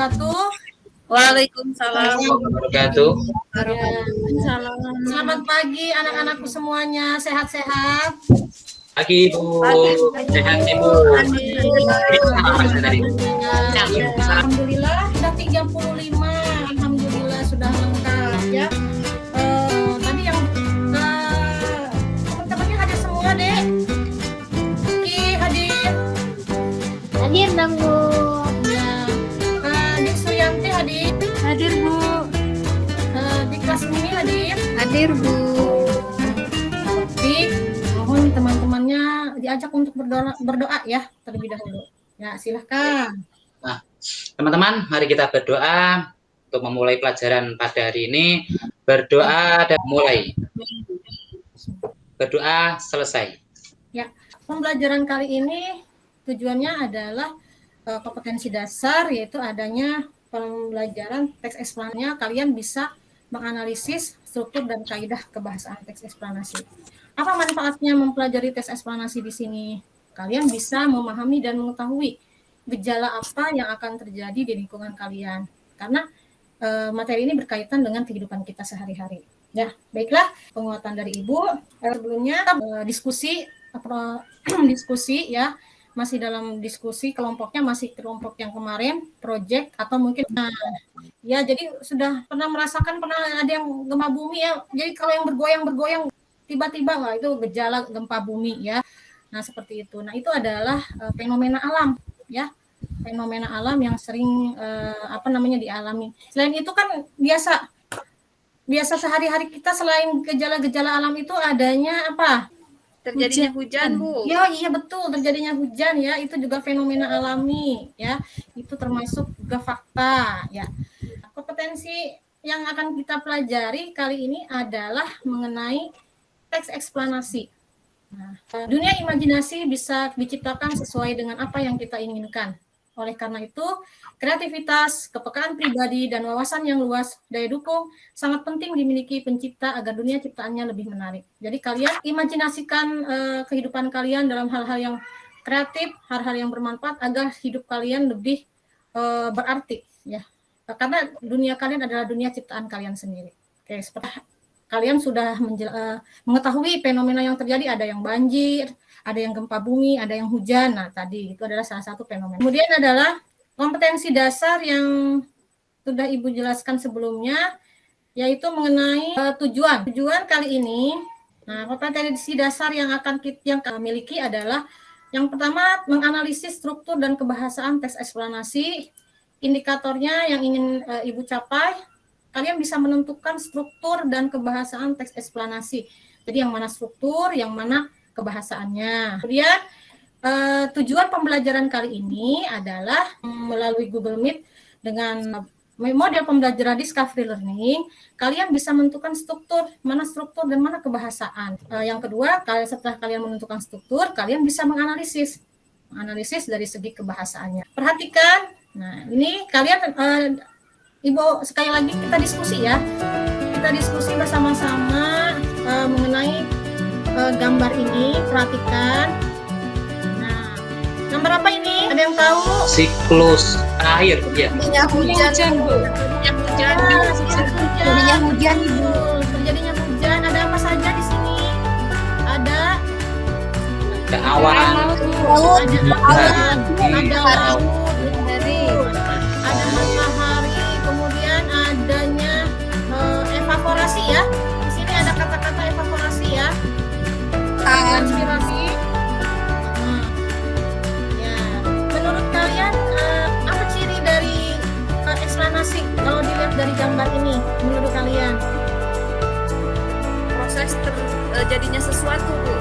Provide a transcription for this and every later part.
wabarakatuh. Waalaikumsalam wabarakatuh. Waalaikumsalam. Selamat pagi anak-anakku semuanya, sehat-sehat. Pagi Bu, sehat Ibu. Alhamdulillah sudah 35. Alhamdulillah sudah lengkap ya. Tadi yang teman-temannya hadir semua, Dek. Ki hadir. Hadir dong, Bu. Ya. Dik Suryanti hadir. hadir Bu. Di kelas ini hadir. Hadir Bu. Dik, mohon teman-temannya diajak untuk berdoa ya terlebih dahulu. Ya, silahkan. Nah, teman-teman, mari kita berdoa untuk memulai pelajaran pada hari ini. Berdoa dan mulai. Berdoa selesai. Ya, pembelajaran kali ini tujuannya adalah kompetensi dasar, yaitu adanya pembelajaran teks eksplanasinya. Kalian bisa menganalisis struktur dan kaidah kebahasaan teks eksplanasi. Apa manfaatnya mempelajari teks eksplanasi di sini? Kalian bisa memahami dan mengetahui gejala apa yang akan terjadi di lingkungan kalian. Karena materi ini berkaitan dengan kehidupan kita sehari-hari. Ya, baiklah, penguatan dari Ibu. Sebelumnya diskusi ya, masih dalam diskusi kelompoknya, masih kelompok yang kemarin, project atau mungkin ya, jadi sudah pernah merasakan, pernah ada yang gempa bumi ya. Jadi kalau yang bergoyang tiba-tiba, wah itu gejala gempa bumi ya. Nah, seperti itu. Nah, itu adalah fenomena alam ya. Fenomena alam yang sering dialami. Selain itu kan biasa sehari-hari kita, selain gejala-gejala alam itu adanya apa? Terjadinya hujan Bu. Ya, iya betul, terjadinya hujan ya, itu juga fenomena alami ya. Itu termasuk juga fakta ya. Kompetensi yang akan kita pelajari kali ini adalah mengenai teks eksplanasi. Nah, dunia imajinasi bisa diciptakan sesuai dengan apa yang kita inginkan. Oleh karena itu, kreativitas, kepekaan pribadi, dan wawasan yang luas, daya dukung, sangat penting dimiliki pencipta agar dunia ciptaannya lebih menarik. Jadi kalian imajinasikan kehidupan kalian dalam hal-hal yang kreatif, hal-hal yang bermanfaat, agar hidup kalian lebih berarti. Ya. Karena dunia kalian adalah dunia ciptaan kalian sendiri. Oke, seperti kalian sudah mengetahui fenomena yang terjadi, ada yang banjir, ada yang gempa bumi, ada yang hujan. Nah, tadi itu adalah salah satu fenomena. Kemudian adalah kompetensi dasar yang sudah Ibu jelaskan sebelumnya, yaitu mengenai tujuan. Tujuan kali ini, nah, kompetensi dasar yang akan kita miliki adalah yang pertama, menganalisis struktur dan kebahasaan teks eksplanasi. Indikatornya yang ingin Ibu capai, kalian bisa menentukan struktur dan kebahasaan teks eksplanasi. Jadi yang mana struktur, yang mana kebahasaannya. Kemudian tujuan pembelajaran kali ini adalah melalui Google Meet dengan model pembelajaran Discovery Learning, kalian bisa menentukan struktur dan mana kebahasaan. Yang kedua, setelah kalian menentukan struktur, kalian bisa menganalisis dari segi kebahasaannya. Perhatikan, nah ini kalian Ibu, sekali lagi kita diskusi ya. Kita diskusi bersama-sama mengenai gambar ini. Perhatikan. Nah, gambar apa ini? Ada yang tahu? Siklus air ya. Terjadinya hujan Bu. Terjadinya hujan, Bu. Terjadinya hujan. Ada apa saja di sini? Ada Awan. ada matahari, kemudian adanya evaporasi ya. Di sini ada kata-kata evaporasi ya. Inspirasi. Ya. Menurut kalian apa ciri dari eksplanasi kalau dilihat dari gambar ini? Menurut kalian? Proses terjadinya sesuatu Bu.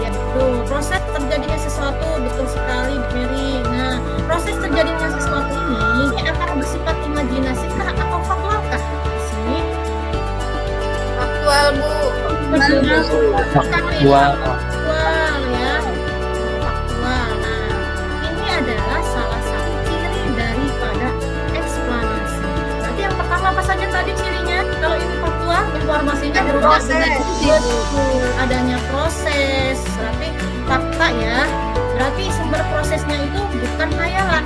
Ya betul, proses terjadinya sesuatu, betul sekali Mary. Nah, proses terjadinya sesuatu ini akan bersifat imajinasi kah atau faktual kah? Di sini Faktual Bu. Faktual ya. Faktual. Nah, ini adalah salah satu ciri daripada eksplanasi. Berarti yang pertama apa saja tadi cirinya? Kalau ini faktual, informasinya berupa adanya proses. Berarti fakta ya. Berarti sumber prosesnya itu bukan hayalan.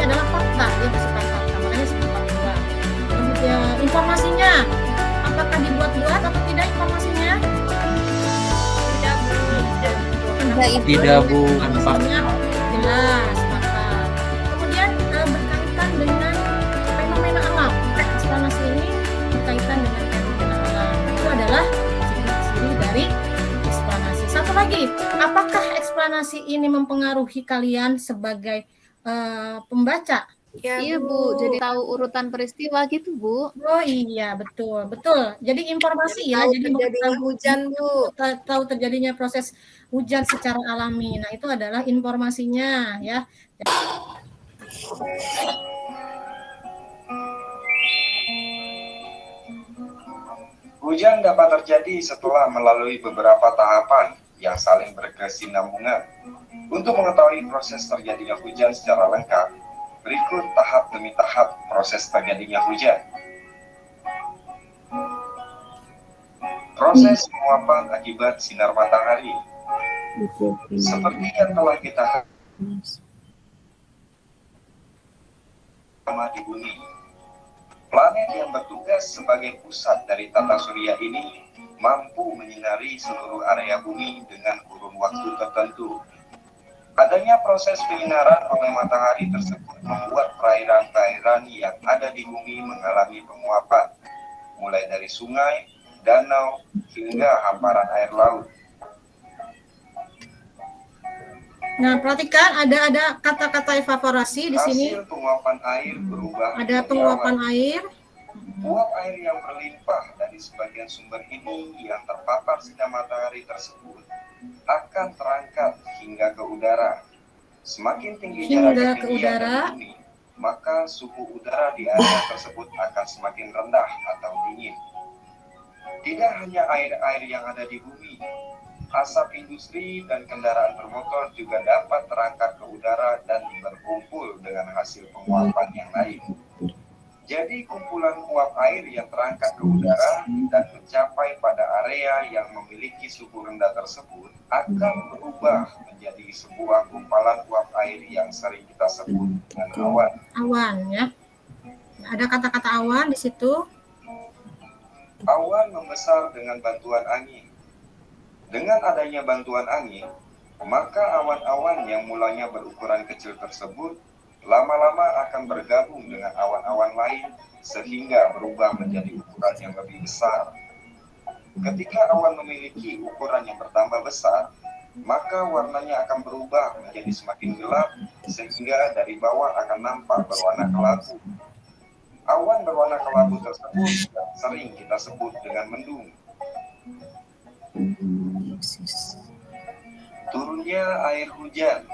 adalah fakta, dia bersifat fakta, makanya sifat dua. Kemudian informasinya, apakah dibuat-buat atau tidak informasinya? Tidak, Bu. Tidak, Bu. Informasinya jelas, fakta. Kemudian berkaitan dengan fenomena alam. Eksplanasi ini berkaitan dengan fenomena alam. Itu adalah ciri-ciri dari eksplanasi. Satu lagi, apakah eksplanasi ini mempengaruhi kalian sebagai pembaca? Ya, Bu. Jadi tahu urutan peristiwa gitu, Bu. Oh iya, betul, betul. Jadi informasi ya, Tahu jadi terjadinya mengetahui- hujan, Bu. tahu terjadinya proses hujan secara alami. Nah, itu adalah informasinya ya. Hujan dapat terjadi setelah melalui beberapa tahapan yang saling berkesinambungan. Untuk mengetahui proses terjadinya hujan secara lengkap, berikut tahap demi tahap proses terjadinya hujan. Proses penguapan akibat sinar matahari. Seperti yang telah kita sama di bumi. Planet yang bertugas sebagai pusat dari tata surya ini mampu menyinari seluruh area bumi dengan kurun waktu tertentu. Adanya proses penyinaran oleh matahari tersebut membuat perairan-perairan yang ada di bumi mengalami penguapan, mulai dari sungai, danau, hingga hamparan air laut. Nah, perhatikan ada kata-kata evaporasi di sini. Hasil penguapan air berubah Ada menjadi penguapan awan. air. Uap air yang berlimpah dari sebagian sumber ini yang terpapar sinar matahari tersebut akan terangkat hingga ke udara. Semakin tinggi Hingga jarak ke ketinggian udara. dari bumi, maka suhu udara di area tersebut akan semakin rendah atau dingin. Tidak hanya air-air yang ada di bumi, asap industri dan kendaraan bermotor juga dapat terangkat ke udara dan berkumpul dengan hasil penguapan yang lain. Jadi kumpulan uap air yang terangkat ke udara dan mencapai pada area yang memiliki suhu rendah tersebut akan berubah menjadi sebuah gumpalan uap air yang sering kita sebut dengan awan. Awan ya. Ada kata-kata awan di situ. Awan membesar dengan bantuan angin. Dengan adanya bantuan angin, maka awan-awan yang mulanya berukuran kecil tersebut lama-lama akan bergabung dengan awan-awan lain sehingga berubah menjadi ukuran yang lebih besar. Ketika awan memiliki ukuran yang bertambah besar, maka warnanya akan berubah menjadi semakin gelap sehingga dari bawah akan nampak berwarna kelabu. Awan berwarna kelabu tersebut sering kita sebut dengan mendung. Turunnya air hujan.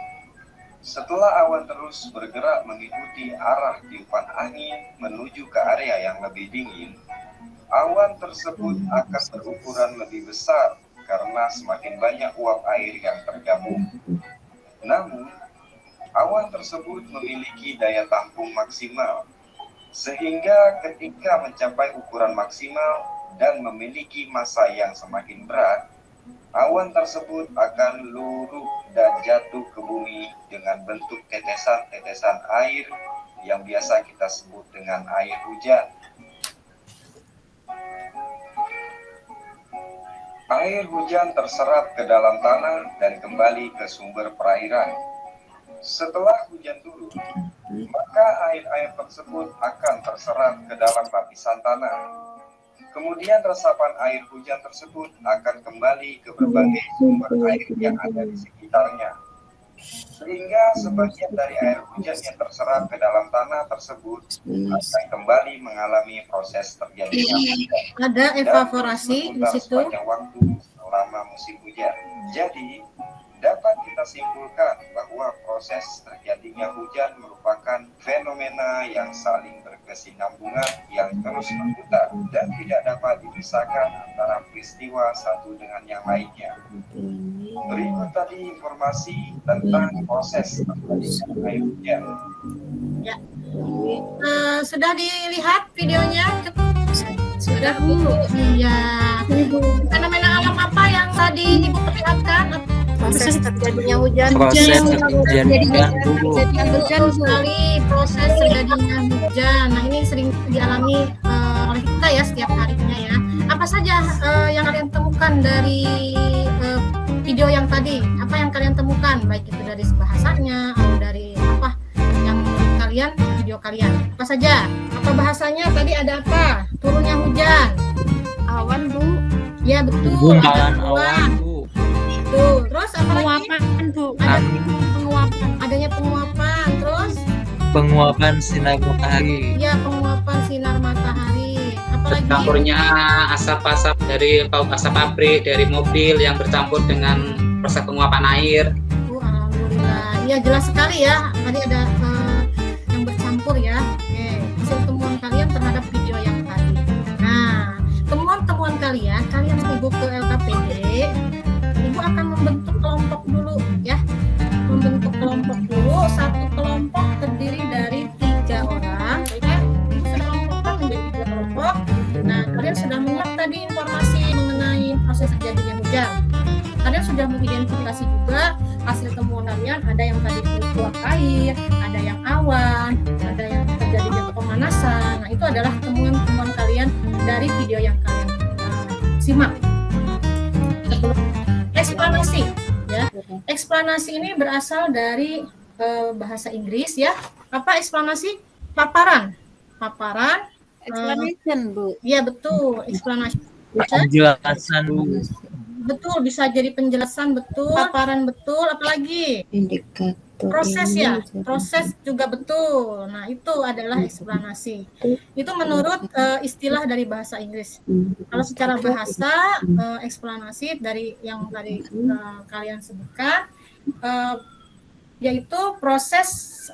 Setelah awan terus bergerak mengikuti arah tiupan angin menuju ke area yang lebih dingin, awan tersebut akan berukuran lebih besar karena semakin banyak uap air yang tergabung. Namun, awan tersebut memiliki daya tampung maksimal, sehingga ketika mencapai ukuran maksimal dan memiliki massa yang semakin berat, awan tersebut akan luruh dan jatuh ke bumi dengan bentuk tetesan-tetesan air yang biasa kita sebut dengan air hujan. Air hujan terserap ke dalam tanah dan kembali ke sumber perairan. Setelah hujan turun, maka air-air tersebut akan terserap ke dalam lapisan tanah. Kemudian resapan air hujan tersebut akan kembali ke berbagai sumber air yang ada di sekitarnya. Sehingga sebagian dari air hujan yang terserap ke dalam tanah tersebut akan kembali mengalami proses terjadinya hujan. Ada evaporasi di Dan situ. sepanjang waktu selama musim hujan. Jadi, dapat kita simpulkan bahwa proses terjadinya hujan merupakan fenomena yang saling berkesinambungan yang terus berputar dan tidak dapat dipisahkan antara peristiwa satu dengan yang lainnya. Berikut tadi informasi tentang proses terjadinya air hujan. Sudah dilihat videonya? Sudah Bu. Iya. Fenomena alam apa yang tadi Ibu perlihatkan? proses terjadinya hujan. Proses Jadinya kejadian Bu. Betul sekali, proses terjadinya hujan. Nah, ini sering dialami oleh kita ya setiap harinya ya. Apa saja yang kalian temukan dari video yang tadi? Apa yang kalian temukan? Baik itu dari bahasanya atau dari apa yang menurut kalian video kalian? Apa saja? Apa bahasanya? Tadi ada apa? Turunnya hujan. Awan, Bu. Ya betul. Gumpalan ada awan Bu. Betul. Terus apa lagi? Penguapan, Bu. Ada Angin, penguapan. Adanya penguapan. Terus? penguapan sinar matahari. Ya, penguapan sinar matahari. Apalagi Bercampurnya asap-asap dari asap pabrik, dari mobil yang bercampur dengan proses penguapan air. Alhamdulillah. Ya, jelas sekali ya. Tadi ada yang bercampur ya. Oke, hasil temuan kalian terhadap video yang tadi. Nah, temuan-temuan kalian Ibu ke LKPD, Ibu akan membentuk kelompok dulu ya. Membentuk kelompok dulu. Satu kelompok terdiri dari 3 orang. Ya, Ibu sudah kelompokkan menjadi 3 kelompok. Nah, kalian sudah menyimak tadi informasi mengenai proses terjadinya hujan. Kalian sudah mengidentifikasi juga hasil temuan kalian, ada yang tadi uap air, ada yang awan, ada yang terjadinya pemanasan. Nah, itu adalah temuan-temuan kalian dari video yang kalian simak. Sebelum eksplanasi ya. Eksplanasi ini berasal dari bahasa Inggris ya. Apa eksplanasi? Paparan. Paparan. Explanation, Bu. Ya betul, eksplanasi. Penjelasan Bu. Betul, bisa jadi penjelasan betul, paparan betul, apalagi Indikator proses ini ya, jadi- proses juga betul. Nah, itu adalah eksplanasi. Itu menurut istilah dari bahasa Inggris. Kalau secara bahasa, eksplanasi dari yang tadi kalian sebutkan, yaitu proses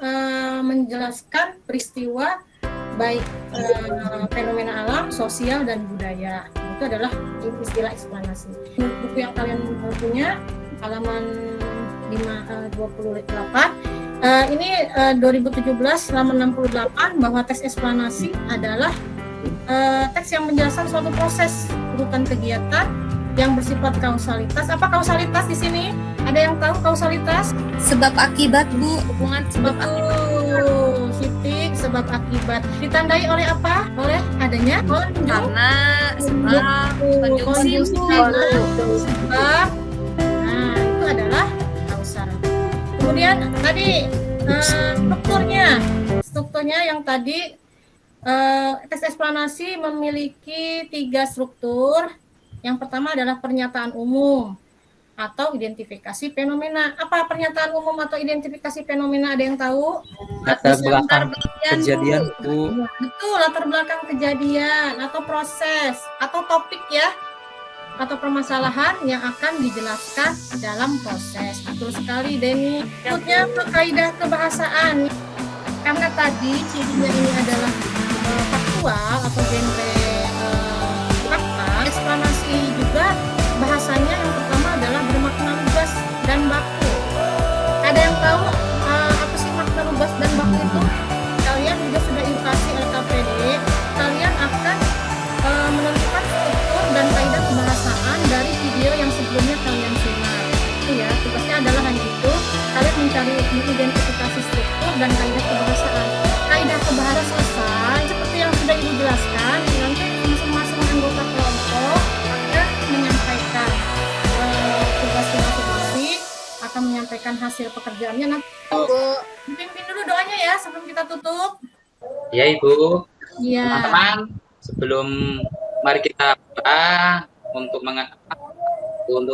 menjelaskan peristiwa baik fenomena alam, sosial, dan budaya. Itu adalah istilah eksplanasi. Buku yang kalian punya, halaman 28, ini 2017 halaman 68, bahwa teks eksplanasi adalah teks yang menjelaskan suatu proses urutan kegiatan yang bersifat kausalitas. Apa kausalitas di sini? Ada yang tahu kausalitas? Sebab akibat Bu. Hubungan sebab Betul, Siti, sebab akibat. Ditandai oleh apa? Oleh adanya konjungsi. karena sebab Konjungsi karena sebab. Nah, itu adalah kausal. Kemudian tadi strukturnya yang tadi teks eksplanasi memiliki 3 struktur. Yang pertama adalah pernyataan umum atau identifikasi fenomena. Apa pernyataan umum atau identifikasi fenomena? Ada yang tahu? Latar belakang kejadian Bu. Betul, latar belakang kejadian atau proses atau topik ya, atau permasalahan yang akan dijelaskan dalam proses. Betul sekali, Denny. Berikutnya kaidah kebahasaan. Karena tadi cirinya ini adalah faktual atau genre fakta, eksplanasi juga bahasanya yang pertama adalah bermakna lugas dan baku. Ada yang tahu apa sih makna lugas dan baku itu? Kalian juga sudah edukasi LKPD, kalian akan menentukan struktur dan kaidah kebahasaan dari video yang sebelumnya kalian simak. Itu ya, tugasnya adalah hanya itu. Kalian mencari mengidentifikasi struktur dan kaidah kebahasaan. Kaidah kebahasaan selesai, seperti yang sudah Ibu jelaskan, nanti masing-masing anggota kelompok akan menyampaikan tugas masing-masing, akan menyampaikan hasil pekerjaannya. Nanti pimpin dulu doanya ya sebelum kita tutup. Ya Ibu, Iya. teman-teman, sebelum mari kita berdoa untuk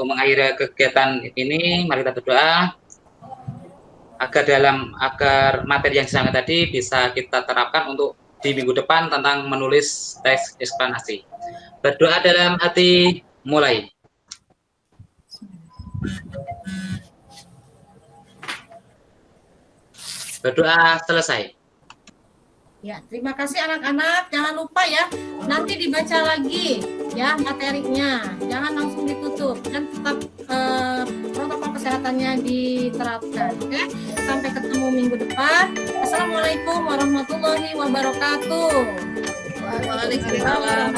mengakhiri kegiatan ini, mari kita berdoa agar materi yang sangat tadi bisa kita terapkan untuk di minggu depan tentang menulis teks eksplanasi. Berdoa dalam hati, mulai. Berdoa selesai. Ya, terima kasih anak-anak. Jangan lupa ya, nanti dibaca lagi ya materinya. Jangan langsung ditutup dan tetap protokol kesehatannya diterapkan. Oke, sampai ketemu minggu depan. Assalamualaikum warahmatullahi wabarakatuh. Waalaikumsalam.